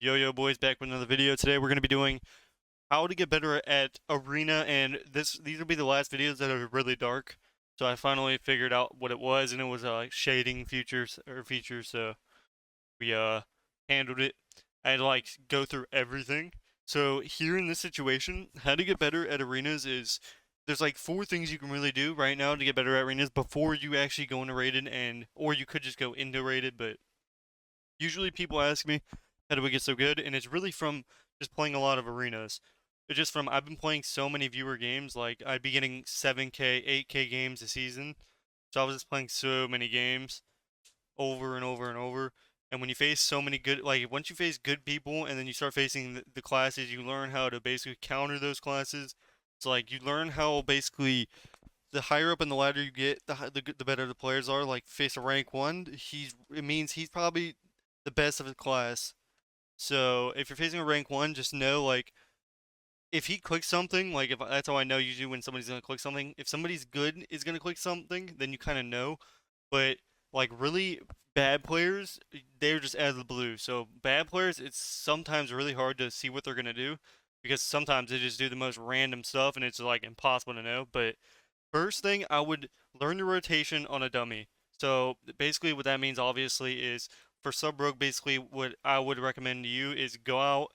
Yo boys, back with another video. Today we're going to be doing how to get better at arena, and these will be the last videos that are really dark. So I finally figured out what it was, and it was like shading features. So we handled it. I had to like go through everything. So here in this situation, how to get better at arenas is there's like four things you can really do right now to get better at arenas before you actually go into rated, and or you could just go into rated, but usually people ask me, how do we get so good? And it's really from just playing a lot of arenas. It's just from I've been playing so many viewer games, like I'd be getting 7K, 8K games a season. So I was just playing so many games over and over and over. And when you face so many good, like once you face good people and then you start facing the classes, you learn how to basically counter those classes. So like you learn how basically the higher up in the ladder you get, the better the players are. Like face a rank one, it means he's probably the best of his class. So if you're facing a rank one, just know like if he clicks something, like if that's how I know usually when somebody's gonna click something. If somebody's good is gonna click something, then you kind of know. But like really bad players, they're just out of the blue. So bad players, it's sometimes really hard to see what they're gonna do because sometimes they just do the most random stuff and it's like impossible to know. But first thing, I would learn the rotation on a dummy. So basically, what that means obviously is for sub rogue. Basically, what I would recommend to you is go out,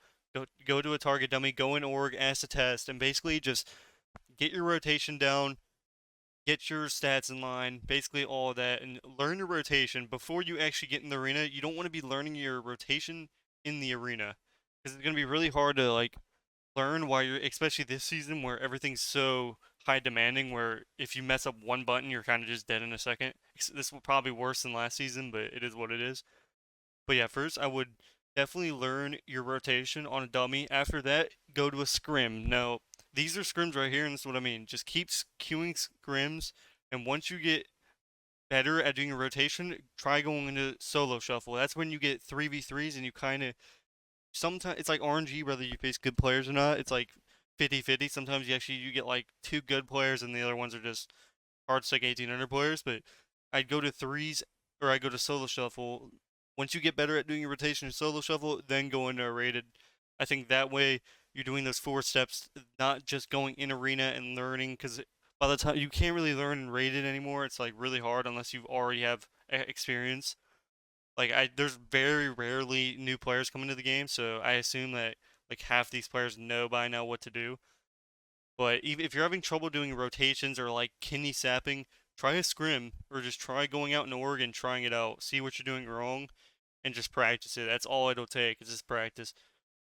go to a target dummy, go in org, ask to test, and basically just get your rotation down, get your stats in line, basically all of that, and learn your rotation before you actually get in the arena. You don't want to be learning your rotation in the arena because it's gonna be really hard to like learn while you're, especially this season where everything's so high demanding, where if you mess up one button, you're kind of just dead in a second. This will probably worse than last season, but it is what it is. But yeah, first I would definitely learn your rotation on a dummy. After that, go to a scrim. Now, these are scrims right here, and this is what I mean. Just keep queuing scrims, and once you get better at doing a rotation, try going into solo shuffle. That's when you get 3v3s and you kind of sometimes it's like RNG whether you face good players or not. It's like 50-50. Sometimes you get like two good players and the other ones are just hard stick 1800 players. But I'd go to threes or I go to solo shuffle. Once you get better at doing your rotation in solo shuffle, then go into a rated. I think that way you're doing those four steps, not just going in arena and learning. Because by the time you can't really learn in rated anymore, it's like really hard unless you already have experience. Like there's very rarely new players come into the game, so I assume that like half these players know by now what to do. But even if you're having trouble doing rotations or like kidney sapping, try a scrim or just try going out in Oregon, trying it out, see what you're doing wrong, and just practice it. That's all it'll take is just practice.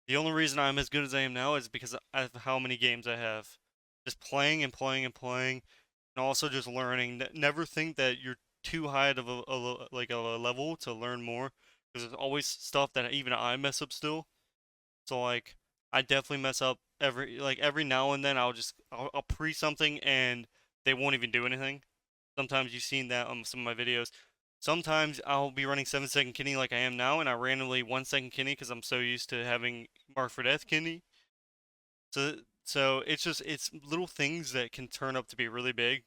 The only reason I'm as good as I am now is because of how many games I have. Just playing and playing and playing, and also just learning. Never think that you're too high of like a level to learn more, because there's always stuff that even I mess up still. So like, I definitely mess up every now and then. I'll pre something and they won't even do anything. Sometimes you've seen that on some of my videos. Sometimes I'll be running 7-second kidney like I am now, and I randomly 1 second kidney because I'm so used to having mark for death kidney. So it's little things that can turn up to be really big.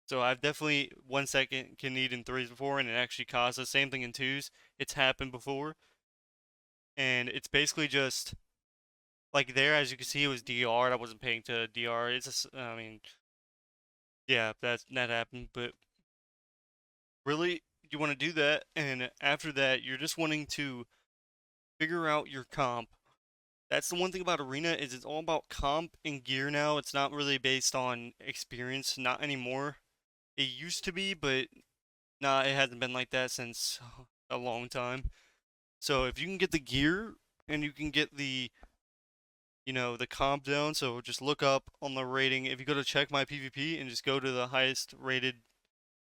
So I've definitely 1 second kidneyed in threes before, and it actually caused the same thing in twos. It's happened before, and it's basically just like there, as you can see, it was DR. I wasn't paying to DR. It's just, I mean, yeah, that happened, but really you want to do that, and after that you're just wanting to figure out your comp. That's the one thing about arena is it's all about comp and gear now. It's not really based on experience, not anymore. It used to be, but nah, it hasn't been like that since a long time. So if you can get the gear and you can get the comp down, so just look up on the rating. If you go to check my PvP and just go to the highest rated,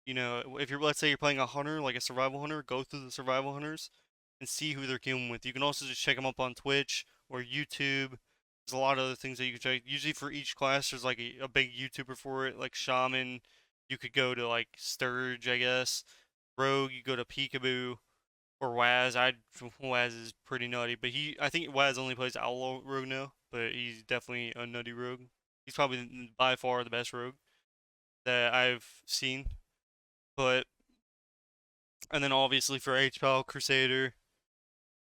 if you're, let's say you're playing a hunter, like a survival hunter, go through the survival hunters and see who they're queuing with. You can also just check them up on Twitch or YouTube. There's a lot of other things that you can check. Usually for each class, there's like a big YouTuber for it, like Shaman. You could go to like Sturge, I guess. Rogue, you go to Peekaboo or Waz. Waz is pretty nutty, but I think Waz only plays Outlaw Rogue now, but he's definitely a nutty rogue. He's probably by far the best rogue that I've seen. But and then obviously for HPAL Crusader,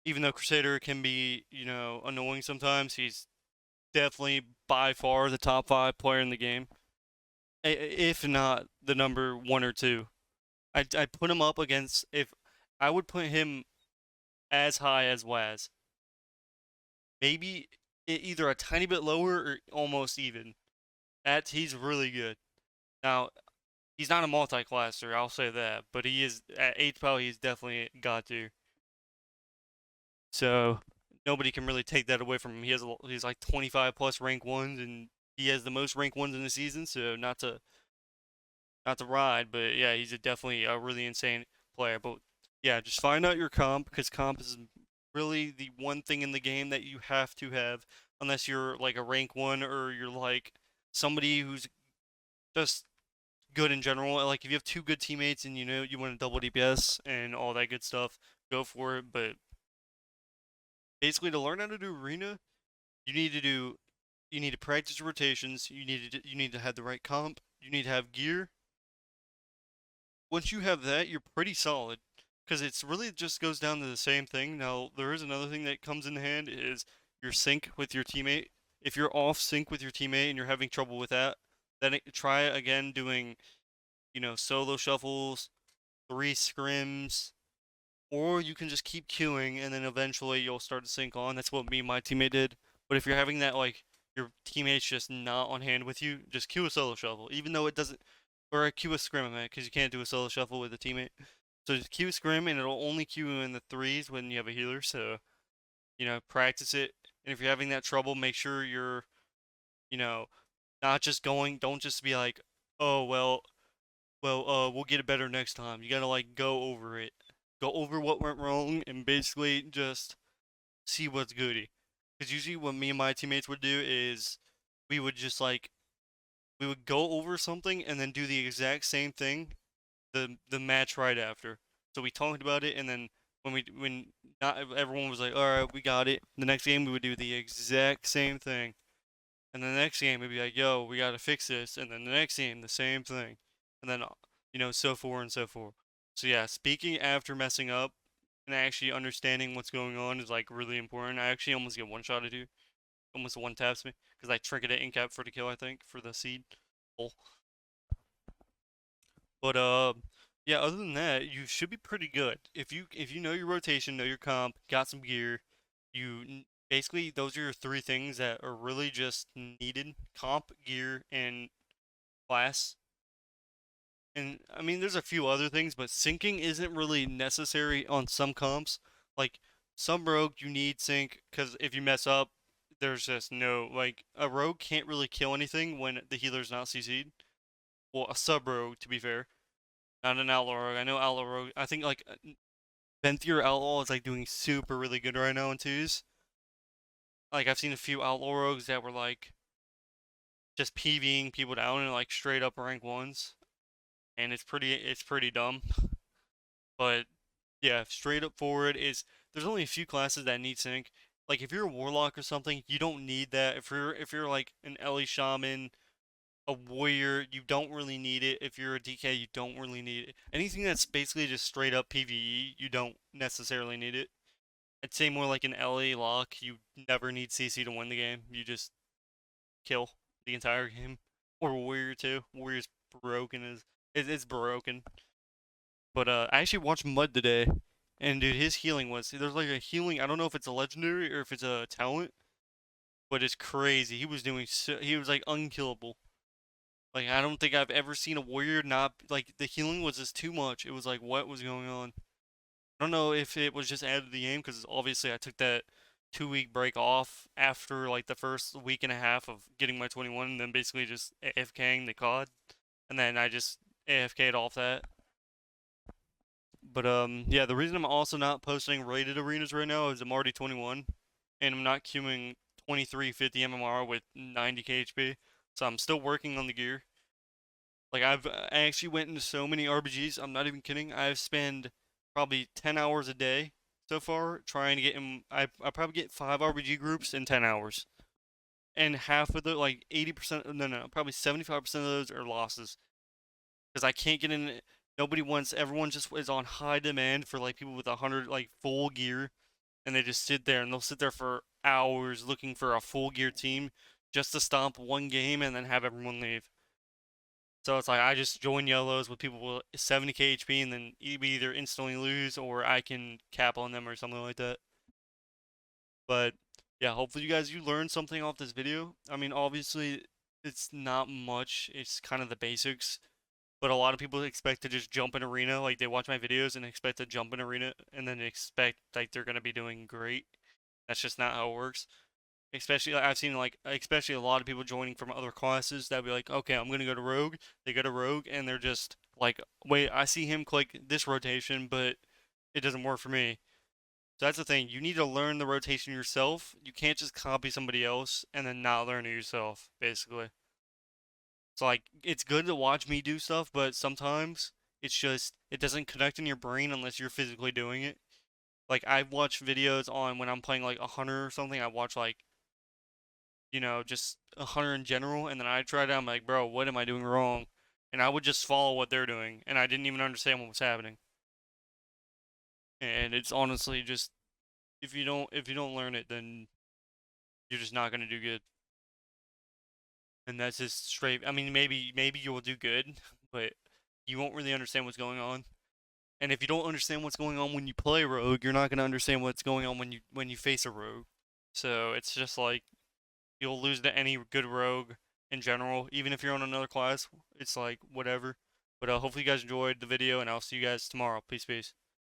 Even though Crusader can be, annoying sometimes, he's definitely by far the top 5 player in the game, if not the number 1 or 2. I'd put him up against, if I would put him as high as Waz, maybe either a tiny bit lower or almost even. He's really good. Now he's not a multi-classer, I'll say that, but he is at 8th PAL. He's definitely got to. So nobody can really take that away from him. He's like 25 plus rank ones, and he has the most rank ones in the season. So not to ride, but yeah, he's definitely a really insane player. But yeah, just find out your comp, because comp is really the one thing in the game that you have to have, unless you're like a rank one or you're like somebody who's just good in general. Like if you have 2 good teammates and you want to double DPS and all that good stuff, go for it. But basically, to learn how to do arena, you need to do you need to practice rotations. You need to have the right comp. You need to have gear. Once you have that, you're pretty solid. Because it's really just goes down to the same thing. Now, there is another thing that comes in hand is your sync with your teammate. If you're off sync with your teammate and you're having trouble with that, then try again doing, solo shuffles, 3 scrims, or you can just keep queuing and then eventually you'll start to sync on. That's what me and my teammate did. But if you're having that, like, your teammate's just not on hand with you, just queue a solo shuffle, even though it doesn't, or a queue a scrim, I meant, because you can't do a solo shuffle with a teammate. So just queue a scrim, and it'll only queue in the threes when you have a healer. So practice it. And if you're having that trouble, make sure you're, you know, not just going. Don't just be like, oh we'll get it better next time. You gotta like go over it, go over what went wrong, and basically just see what's goody. Because usually what me and my teammates would do is we would just like we would go over something and then do the exact same thing the match right after. So we talked about it, and then when not everyone was like, all right, we got it. The next game we would do the exact same thing, and the next game we'd be like, yo, we gotta fix this, and then the next game the same thing, and then so forth and so forth. So yeah, speaking after messing up and actually understanding what's going on is like really important. I actually almost get one shot at you, almost one taps me because I trinketed in cap for the kill. I think for the seed. Oh. But yeah. Other than that, you should be pretty good if you know your rotation, know your comp, got some gear. Basically those are your 3 things that are really just needed: comp, gear, and class. And I mean, there's a few other things, but syncing isn't really necessary on some comps. Like some rogue, you need sync because if you mess up, there's just no like a rogue can't really kill anything when the healer's not CC'd. Well, a sub rogue, to be fair, not an outlaw rogue. I know outlaw rogue. I think like Venthier outlaw is like doing super really good right now in twos. Like I've seen a few outlaw rogues that were like just PVing people down in like straight up rank ones, and it's pretty dumb. But yeah, straight up forward is there's only a few classes that need sync. Like if you're a warlock or something, you don't need that. If you're like an Ellie shaman, a warrior, you don't really need it. If you're a DK, you don't really need it. Anything that's basically just straight up PvE, you don't necessarily need it. I'd say more like an Ellie lock, you never need CC to win the game. You just kill the entire game. Or warrior too. Warrior's broken as it's broken. But I actually watched Mud today, and dude, his healing there's like a healing. I don't know if it's a legendary or if it's a talent, but it's crazy. He was like unkillable. Like I don't think I've ever seen a warrior not like the healing was just too much. It was like what was going on. I don't know if it was just added to the game because obviously I took that 2 week break off after like the first week and a half of getting my 21, and then basically just AFKing the COD, and then I just AFK'd off that. But yeah, the reason I'm also not posting rated arenas right now is I'm already 21, and I'm not queuing 2350 MMR with 90k HP, so I'm still working on the gear. Like I actually went into so many RBGs. I'm not even kidding. I've spent probably 10 hours a day so far trying to get in. I probably get 5 RBG groups in 10 hours, and half of the like 80%, no, probably 75% of those are losses because I can't get in. Nobody wants. Everyone just is on high demand for like people with 100 like full gear, and they just sit there and they'll sit there for hours looking for a full gear team just to stomp one game and then have everyone leave. So it's like I just join yellows with people with 70k HP and then we either instantly lose or I can cap on them or something like that. But yeah, hopefully you learned something off this video. I mean, obviously it's not much. It's kind of the basics. But a lot of people expect to just jump in arena, like they watch my videos and expect to jump in arena and then expect like they're gonna be doing great. That's just not how it works. Especially like, I've seen like especially a lot of people joining from other classes that be like, okay, I'm gonna go to Rogue. They go to Rogue and they're just like, wait, I see him click this rotation, but it doesn't work for me. So that's the thing. You need to learn the rotation yourself. You can't just copy somebody else and then not learn it yourself, basically. So like it's good to watch me do stuff, but sometimes it's just it doesn't connect in your brain unless you're physically doing it. Like I watch videos on when I'm playing like a hunter or something, I watch like, just a hunter in general, and then I try it out, I'm like, bro, what am I doing wrong? And I would just follow what they're doing, and I didn't even understand what was happening. And it's honestly just if you don't learn it, then you're just not gonna do good. And that's just straight. I mean, maybe you will do good, but you won't really understand what's going on. And if you don't understand what's going on when you play rogue, you're not gonna understand what's going on when you face a rogue. So it's just like you'll lose to any good rogue in general, even if you're on another class. It's like whatever. But hopefully you guys enjoyed the video, and I'll see you guys tomorrow. Peace, peace.